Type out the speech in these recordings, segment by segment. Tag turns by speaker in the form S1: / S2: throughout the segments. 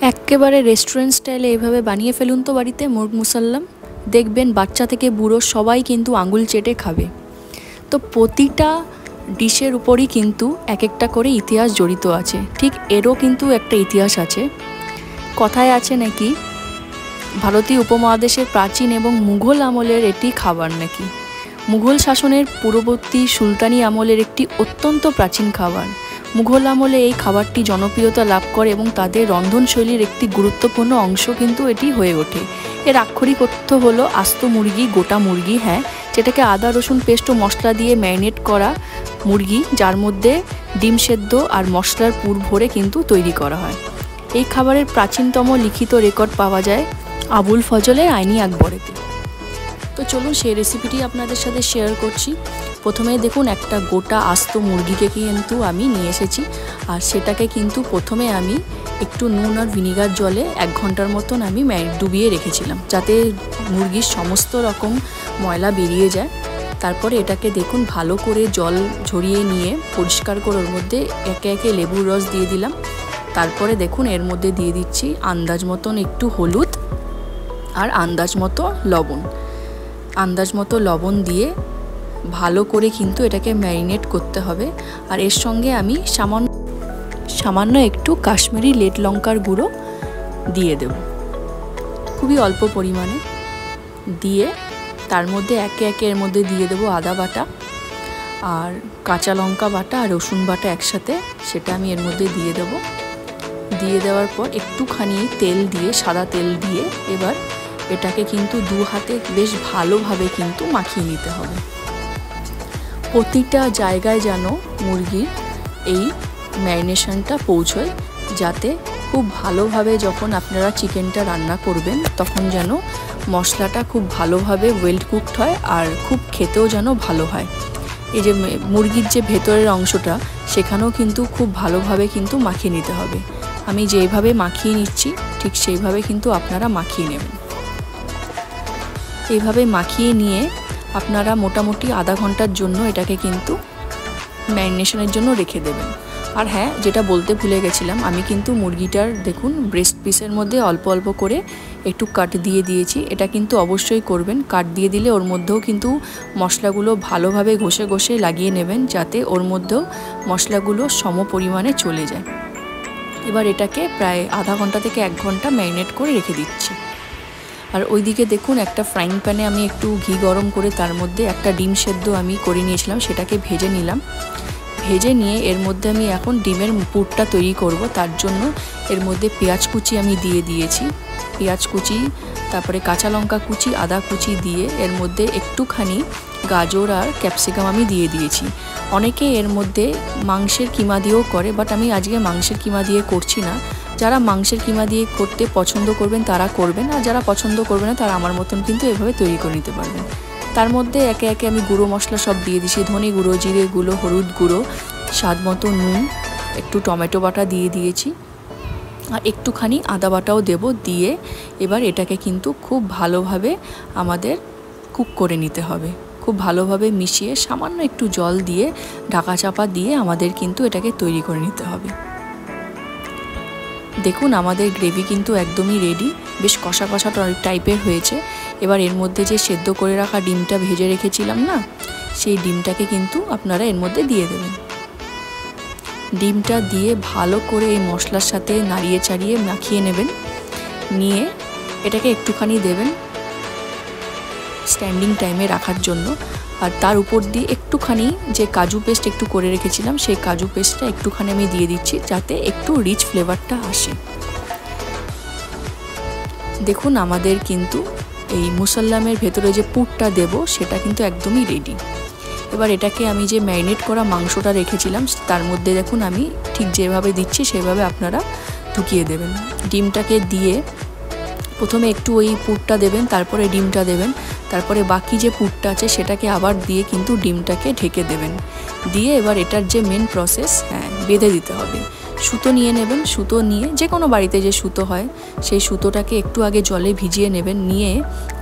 S1: একেবারে রেস্টুরেন্ট স্টাইলে এইভাবে বানিয়ে ফেলুন তো বাড়িতে মুরগ মুসাল্লাম, দেখবেন বাচ্চা থেকে বুড়ো সবাই কিন্তু আঙুল চেটে খাবে। তো প্রতিটা ডিশের উপরই কিন্তু এক একটা করে ইতিহাস জড়িত আছে, ঠিক এরও কিন্তু একটা ইতিহাস আছে। কথায় আছে নাকি ভারতীয় উপমহাদেশের প্রাচীন এবং মুঘল আমলের এটি খাবার নাকি মুঘল শাসনের পূর্ববর্তী সুলতানি আমলের একটি অত্যন্ত প্রাচীন খাবার। মুঘল আমলে এই খাবারটি জনপ্রিয়তা লাভ করে এবং তাদের রন্ধনশৈলীর একটি গুরুত্বপূর্ণ অংশ কিন্তু এটি হয়ে ওঠে। এর আক্ষরিক অর্থ হলো আস্ত মুরগি, গোটা মুরগি, হ্যাঁ, যেটাকে আদা রসুন পেস্ট ও মশলা দিয়ে ম্যারিনেট করা মুরগি, যার মধ্যে ডিম সেদ্ধ আর মশলার পুর ভরে কিন্তু তৈরি করা হয়। এই খাবারের প্রাচীনতম লিখিত রেকর্ড পাওয়া যায় আবুল ফজলের আইনি আকবরেতে। তো চলুন সেই রেসিপিটি আপনাদের সাথে শেয়ার করছি। প্রথমে দেখুন একটা গোটা আস্ত মুরগিকে কিন্তু আমি নিয়ে এসেছি, আর সেটাকে কিন্তু প্রথমে আমি একটু নুন আর ভিনিগার জলে 1 ঘন্টার মতন আমি ডুবিয়ে রেখেছিলাম, যাতে মুরগির সমস্ত রকম ময়লা বেরিয়ে যায়। তারপরে এটাকে দেখুন ভালো করে জল ঝরিয়ে নিয়ে পরিষ্কার করে ওর মধ্যে একে একে লেবুর রস দিয়ে দিলাম। তারপরে দেখুন এর মধ্যে দিয়ে দিচ্ছি আন্দাজ মতন একটু হলুদ আর আন্দাজ মতো লবণ দিয়ে ভালো করে কিন্তু এটাকে ম্যারিনেট করতে হবে। আর এর সঙ্গে আমি সামান্য একটু কাশ্মীরি রেড লঙ্কার গুঁড়ো দিয়ে দেব, খুবই অল্প পরিমাণে দিয়ে তার মধ্যে একে একে এর মধ্যে দিয়ে দেবো আদা বাটা আর কাঁচা লঙ্কা বাটা আর রসুন বাটা একসাথে, সেটা আমি এর মধ্যে দিয়ে দেব। দিয়ে দেওয়ার পর একটুখানি তেল দিয়ে, সাদা তেল দিয়ে এবার এটাকে কিন্তু 2 হাতে বেশ ভালোভাবে কিন্তু মাখিয়ে নিতে হবে। প্রতিটা জায়গায় যেন মুরগির এই ম্যারিনেশনটা পৌঁছয়, যাতে খুব ভালোভাবে যখন আপনারা চিকেনটা রান্না করবেন তখন যেন মশলাটা খুব ভালোভাবে ওয়েল কুকড হয় আর খুব খেতেও যেন ভালো হয়। এই যে মুরগির যে ভেতরের অংশটা সেখানেও কিন্তু খুব ভালোভাবে কিন্তু মাখিয়ে নিতে হবে। আমি যেইভাবে মাখিয়ে নিচ্ছি ঠিক সেইভাবে কিন্তু আপনারা মাখিয়ে নেবেন। এইভাবে মাখিয়ে নিয়ে আপনারা মোটামুটি আধা ঘন্টার জন্য এটাকে কিন্তু ম্যারিনেশনের জন্য রেখে দেবেন। আর হ্যাঁ, যেটা বলতে ভুলে গেছিলাম, আমি কিন্তু মুরগিটার দেখুন ব্রেস্ট পিসের মধ্যে অল্প অল্প করে একটু কাট দিয়ে দিয়েছি। এটা কিন্তু অবশ্যই করবেন, কাট দিয়ে দিলে ওর মধ্যেও কিন্তু মশলাগুলো ভালোভাবে ঘষে ঘষে লাগিয়ে নেবেন, যাতে ওর মধ্যেও মশলাগুলো সম পরিমাণে চলে যায়। এবার এটাকে প্রায় আধা ঘন্টা থেকে 1 ঘন্টা ম্যারিনেট করে রেখে দিচ্ছি। আর ওইদিকে দেখুন একটা ফ্রাইং প্যানে আমি একটু ঘি গরম করে তার মধ্যে একটা ডিম সেদ্ধ আমি করে নিয়েছিলাম, সেটাকে ভেজে নিলাম। ভেজে নিয়ে এর মধ্যে আমি এখন ডিমের পুরটা তৈরি করব। তার জন্য এর মধ্যে পেঁয়াজ কুচি আমি দিয়ে দিয়েছি, পেঁয়াজ কুচি, তারপরে কাঁচা লঙ্কা কুচি, আদা কুচি দিয়ে এর মধ্যে একটুখানি গাজর আর ক্যাপসিকাম আমি দিয়ে দিয়েছি। অনেকে এর মধ্যে মাংসের কিমা দিয়েও করে, বাট আমি আজকে মাংসের কিমা দিয়ে করছি না। যারা মাংসের কিমা দিয়ে করতে পছন্দ করবেন তারা করবেন, আর যারা পছন্দ করবে না তারা আমার মতন কিন্তু এভাবে তৈরি করে নিতে পারবেন। তার মধ্যে একে একে আমি গুঁড়ো মশলা সব দিয়ে দিয়েছি, ধনে গুঁড়ো, জিরে গুঁড়ো, হলুদ গুঁড়ো, স্বাদ মতো নুন, একটু টমেটো বাটা দিয়ে দিয়েছি আর একটুখানি আদা বাটাও দেব। দিয়ে এবার এটাকে কিন্তু খুব ভালোভাবে আমাদের কুক করে নিতে হবে, খুব ভালোভাবে মিশিয়ে সামান্য একটু জল দিয়ে ঢাকা চাপা দিয়ে আমাদের কিন্তু এটাকে তৈরি করে নিতে হবে। দেখুন আমাদের গ্রেভি কিন্তু একদমই রেডি, বেশ কষা কষা টাইপের হয়েছে। এবার এর মধ্যে যে সেদ্ধ করে রাখা ডিমটা ভেজে রেখেছিলাম না, সেই ডিমটাকে কিন্তু আপনারা এর মধ্যে দিয়ে দেবেন। ডিমটা দিয়ে ভালো করে এই মশলার সাথে নাড়িয়ে চাড়িয়ে মাখিয়ে নেবেন। নিয়ে এটাকে একটুখানি দেবেন স্ট্যান্ডিং টাইমে রাখার জন্য। আর তার উপর দিয়ে একটুখানি যে কাজু পেস্ট একটু করে রেখেছিলাম, সেই কাজু পেস্টটা একটুখানি আমি দিয়ে দিচ্ছি, যাতে একটু রিচ ফ্লেভারটা আসে। দেখুন আমাদের কিন্তু এই মুসাল্লামের ভেতরে যে পুরটা দেব সেটা কিন্তু একদমই রেডি। এবার এটাকে আমি যে ম্যারিনেট করা মাংসটা রেখেছিলাম তার মধ্যে দেখুন আমি ঠিক যেভাবে দিচ্ছি সেভাবে আপনারা ঢুকিয়ে দেবেন। ডিমটাকে দিয়ে প্রথমে একটু ওই পুরটা দেবেন, তারপরে ডিমটা দেবেন, তারপরে বাকি যে পুরটা আছে সেটাকে আবার দিয়ে কিন্তু ডিমটাকে ঢেকে দেবেন। দিয়ে এবার এটার যে মেন প্রসেস, হ্যাঁ, বেঁধে দিতে হবে। সুতো নিয়ে নেবেন, সুতো নিয়ে যে কোনো বাড়িতে যে সুতো হয় সেই সুতোটাকে একটু আগে জলে ভিজিয়ে নেবেন। নিয়ে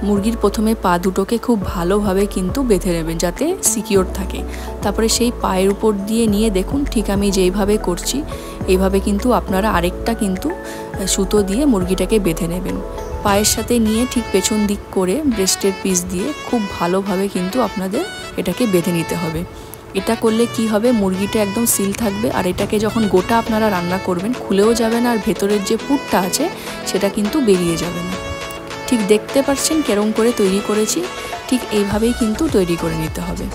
S1: মুরগির প্রথমে পা দুটোকে খুব ভালোভাবে কিন্তু বেঁধে নেবেন, যাতে সিকিওর থাকে। তারপরে সেই পায়ের উপর দিয়ে নিয়ে দেখুন ঠিক আমি যেইভাবে করছি এইভাবে কিন্তু আপনারা আরেকটা কিন্তু সুতো দিয়ে মুরগিটাকে বেঁধে নেবেন। পায়ের সাথে নিয়ে ঠিক পেছন দিক করে ব্রেস্টের পিস দিয়ে খুব ভালোভাবে কিন্তু আপনাদের এটাকে বেঁধে নিতে হবে। এটা করলে কি হবে, মুরগিটা একদম সিল থাকবে, আর এটাকে যখন গোটা আপনারা রান্না করবেন খুলেও যাবে না, আর ভেতরের যে পুরটা আছে সেটা কিন্তু বেরিয়ে যাবে না। ঠিক দেখতে পাচ্ছেন কেরম করে তৈরি করেছি, ঠিক এইভাবেই কিন্তু তৈরি করে নিতে হবে।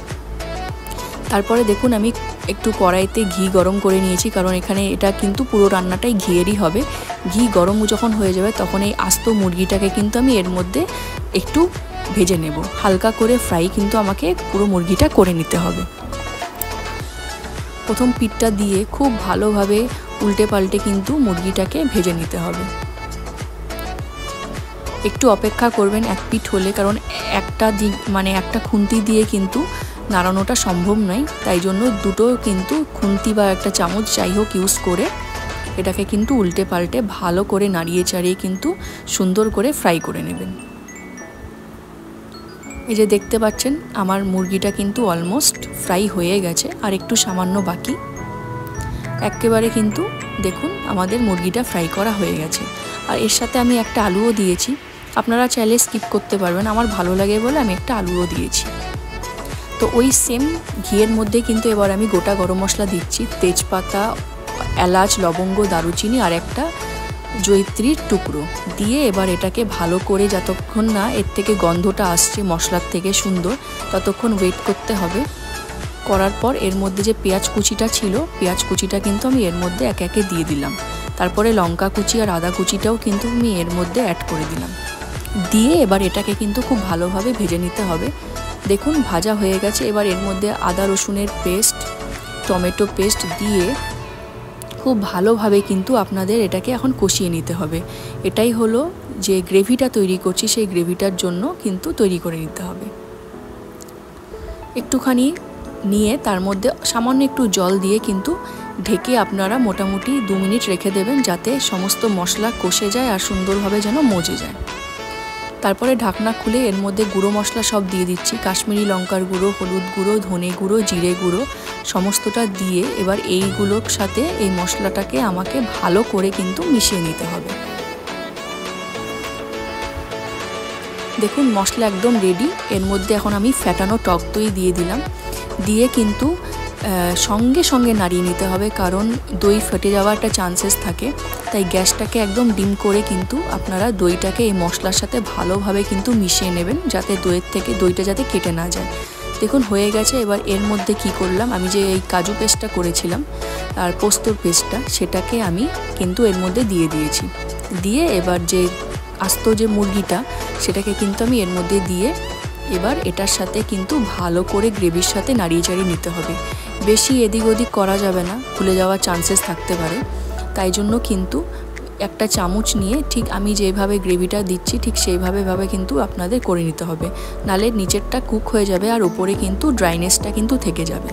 S1: তারপরে দেখুন আমি একটু কড়াইতে ঘি গরম করে নিয়েছি, কারণ এখানে এটা কিন্তু পুরো রান্নাটাই ঘিয়েরই হবে। ঘি গরম যখন হয়ে যাবে তখন এই আস্ত মুরগিটাকে কিন্তু আমি এর মধ্যে একটু ভেজে নেব, হালকা করে ফ্রাই কিন্তু আমাকে পুরো মুরগিটা করে নিতে হবে। প্রথম পিঠটা দিয়ে খুব ভালোভাবে উল্টে পাল্টে কিন্তু মুরগিটাকে ভেজে নিতে হবে। একটু অপেক্ষা করবেন এক পিঠ হলে, কারণ একটা খুন্তি দিয়ে কিন্তু নাড়ানোটা সম্ভব নয়, তাই জন্য দুটো কিন্তু খুন্তি বা একটা চামচ যাই হোক ইউজ করে এটাকে কিন্তু উল্টে পাল্টে ভালো করে নাড়িয়ে চাড়িয়ে কিন্তু সুন্দর করে ফ্রাই করে নেবেন। এই যে দেখতে পাচ্ছেন আমার মুরগিটা কিন্তু অলমোস্ট ফ্রাই হয়ে গেছে, আর একটু সামান্য বাকি। একেবারে কিন্তু দেখুন আমাদের মুরগিটা ফ্রাই করা হয়ে গেছে। আর এর সাথে আমি একটা আলুও দিয়েছি, আপনারা চাইলে স্কিপ করতে পারবেন, আমার ভালো লাগে বলে আমি একটা আলুও দিয়েছি। তো ওই সেম ঘিয়ের মধ্যে কিন্তু এবার আমি গোটা গরম মশলা দিচ্ছি, তেজপাতা, এলাচ, লবঙ্গ, দারুচিনি আর একটা জয়িত্রীর টুকরো দিয়ে এবার এটাকে ভালো করে যতক্ষণ না এর থেকে গন্ধটা আসছে মশলার থেকে সুন্দর, ততক্ষণ ওয়েট করতে হবে। করার পর এর মধ্যে যে পেঁয়াজ কুচিটা ছিল, পেঁয়াজ কুচিটা কিন্তু আমি এর মধ্যে একে একে দিয়ে দিলাম। তারপরে লঙ্কা কুচি আর আদা কুচিটাও কিন্তু আমি এর মধ্যে অ্যাড করে দিলাম। দিয়ে এবার এটাকে কিন্তু খুব ভালোভাবে ভেজে নিতে হবে। দেখুন ভাজা হয়ে গেছে। এবার এর মধ্যে আদা রসুনের পেস্ট, টমেটো পেস্ট দিয়ে খুব ভালোভাবে কিন্তু আপনাদের এটাকে এখন কষিয়ে নিতে হবে। এটাই হলো যে গ্রেভিটা তৈরি করছি, সেই গ্রেভিটার জন্য কিন্তু তৈরি করে নিতে হবে। একটুখানি নিয়ে তার মধ্যে সামান্য একটু জল দিয়ে কিন্তু ঢেকে আপনারা মোটামুটি 2 মিনিট রেখে দেবেন, যাতে সমস্ত মশলা কষে যায় আর সুন্দরভাবে যেন মজে যায়। তারপরে ঢাকনা খুলে এর মধ্যে গুঁড়ো মশলা সব দিয়ে দিচ্ছি, কাশ্মীরি লঙ্কার গুঁড়ো, হলুদ গুঁড়ো, ধনে গুঁড়ো, জিরে গুঁড়ো সমস্তটা দিয়ে এবার এইগুলোর সাথে এই মশলাটাকে আমাকে ভালো করে কিন্তু মিশিয়ে নিতে হবে। দেখুন মশলা একদম রেডি। এর মধ্যে এখন আমি ফ্যাটানো টক দই দিয়ে দিলাম, দিয়ে কিন্তু সঙ্গে সঙ্গে নাড়িয়ে নিতে হবে, কারণ দই ফেটে যাওয়ার একটা চান্সেস থাকে। তাই গ্যাসটাকে একদম ডিম করে কিন্তু আপনারা দইটাকে এই মশলার সাথে ভালোভাবে কিন্তু মিশিয়ে নেবেন, যাতে দইয়ের থেকে দইটা যাতে কেটে না যায়। দেখুন হয়ে গেছে। এবার এর মধ্যে কি করলাম, আমি যে এই কাজু পেস্টটা করেছিলাম আর পোস্তর পেস্টটা, সেটাকে আমি কিন্তু এর মধ্যে দিয়ে দিয়েছি। দিয়ে এবার যে আস্ত যে মুরগিটা সেটাকে কিন্তু আমি এর মধ্যে দিয়ে এবার এটার সাথে কিন্তু ভালো করে গ্রেভির সাথে নাড়িয়ে চাড়িয়ে নিতে হবে। বেশি এদিক ওদিক করা যাবে না, খুলে যাওয়ার চান্সেস থাকতে পারে। তাই জন্য কিন্তু একটা চামচ নিয়ে ঠিক আমি যেভাবে গ্রেভিটা দিচ্ছি ঠিক সেইভাবে কিন্তু আপনাদের করে নিতে হবে, নালে নিচেরটা কুক হয়ে যাবে আর উপরে কিন্তু ড্রাইনেসটা কিন্তু থেকে যাবে।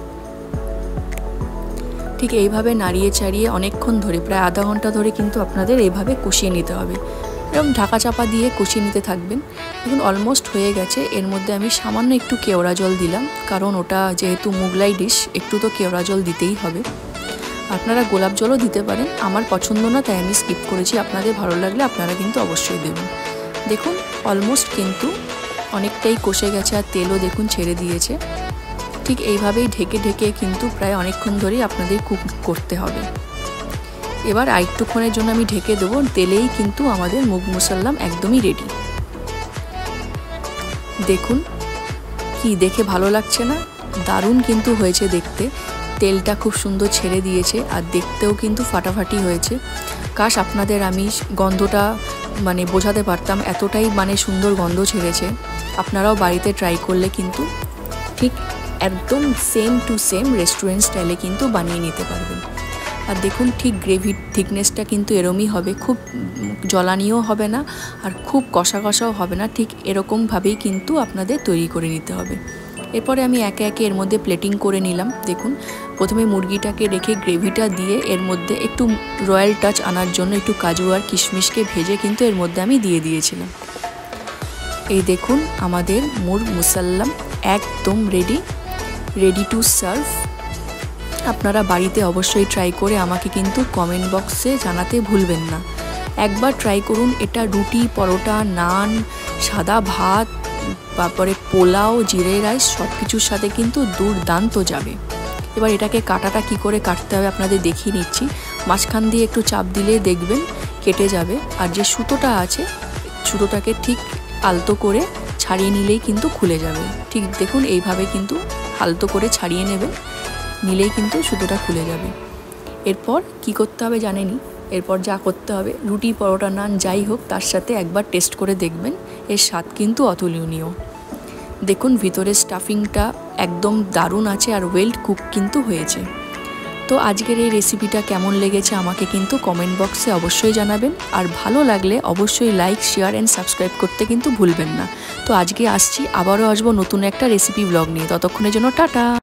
S1: ঠিক এইভাবে নাড়িয়ে চাড়িয়ে অনেকক্ষণ ধরে প্রায় আধা ঘন্টা ধরে কিন্তু আপনাদের এইভাবে কষিয়ে নিতে হবে। এরকম ঢাকা চাপা দিয়ে কষিয়ে নিতে থাকবেন। দেখুন অলমোস্ট হয়ে গেছে। এর মধ্যে আমি সামান্য একটু কেওড়া জল দিলাম, কারণ ওটা যেহেতু মুগলাই ডিশ একটু তো কেওড়া জল দিতেই হবে। আপনারা গোলাপ জলও দিতে পারেন, আমার পছন্দ না তাই আমি স্কিপ করেছি। আপনাদের ভালো লাগলে আপনারা কিন্তু অবশ্যই দেবেন। দেখুন অলমোস্ট কিন্তু অনেকটাই কষে গেছে আর তেলও দেখুন ছেড়ে দিয়েছে। ঠিক এইভাবেই ঢেকে ঢেকে কিন্তু প্রায় অনেকক্ষণ ধরেই আপনাদের কুক করতে হবে। এবার আরেকটুক্ষণের জন্য আমি ঢেকে দেবো, তেলেই কিন্তু আমাদের মুগ মুসাল্লাম একদমই রেডি। দেখুন কি দেখে ভালো লাগছে না, দারুণ কিন্তু হয়েছে দেখতে। তেলটা খুব সুন্দর ছেড়ে দিয়েছে আর দেখতেও কিন্তু ফাটাফাটি হয়েছে। কাশ আপনাদের আমি গন্ধটা বোঝাতে পারতাম, এতটাই সুন্দর গন্ধ ছেড়েছে। আপনারাও বাড়িতে ট্রাই করলে কিন্তু ঠিক একদম সেম টু সেম রেস্টুরেন্ট স্টাইলে কিন্তু বানিয়ে নিতে পারবেন। আর দেখুন ঠিক গ্রেভির থিকনেসটা কিন্তু এরমই হবে, খুব জলানিও হবে না আর খুব কষা কষাও হবে না, ঠিক এরকমভাবেই কিন্তু আপনাদের তৈরি করে নিতে হবে। এরপরে আমি একে একে এর মধ্যে প্লেটিং করে নিলাম। দেখুন প্রথমে মুরগিটাকে রেখে গ্রেভিটা দিয়ে এর মধ্যে একটু রয়্যাল টাচ আনার জন্য একটু কাজু আর কিশমিশকে ভেজে কিন্তু এর মধ্যে আমি দিয়ে দিয়েছিলাম। এই দেখুন আমাদের মুরগ মুসাল্লাম একদম রেডি টু সার্ভ। আপনারা বাড়িতে অবশ্যই ট্রাই করে আমাকে কিন্তু কমেন্ট বক্সে জানাতে ভুলবেন না। একবার ট্রাই করুন, এটা রুটি, পরোটা, নান, সাদা ভাত, তারপরে পোলাও, জিরে রাইস সব কিছুর সাথে কিন্তু দুর্দান্ত যাবে। এবার এটাকে কাটাটা কি করে কাটতে হবে আপনাদের দেখিয়ে নিচ্ছি। মাঝখান দিয়ে একটু চাপ দিলে দেখবেন কেটে যাবে। আর যে সুতোটা আছে, সুতোটাকে ঠিক আলতো করে ছাড়িয়ে নিলেই কিন্তু খুলে যাবে। ঠিক দেখুন এইভাবে কিন্তু আলতো করে ছাড়িয়ে নেবেন, নিলেই কিন্তু সুতোটা খুলে যাবে। এরপর কি করতে হবে জানেনই, এরপর যা করতে হবে, রুটি, পরোটা, নান যাই হোক তার সাথে একবার টেস্ট করে দেখবেন, এর স্বাদ কিন্তু অতুলনীয়। দেখুন ভিতরের স্টাফিংটা একদম দারুণ আছে আর ওয়েল কুক কিন্তু হয়েছে। তো আজকের এই রেসিপিটা কেমন লেগেছে আমাকে কিন্তু কমেন্ট বক্সে অবশ্যই জানাবেন। আর ভালো লাগলে অবশ্যই লাইক, শেয়ার অ্যান্ড সাবস্ক্রাইব করতে কিন্তু ভুলবেন না। তো আজকে আসছি, আবারও আসবো নতুন একটা রেসিপি ব্লগ নিয়ে। ততক্ষণের জন্য টাটা।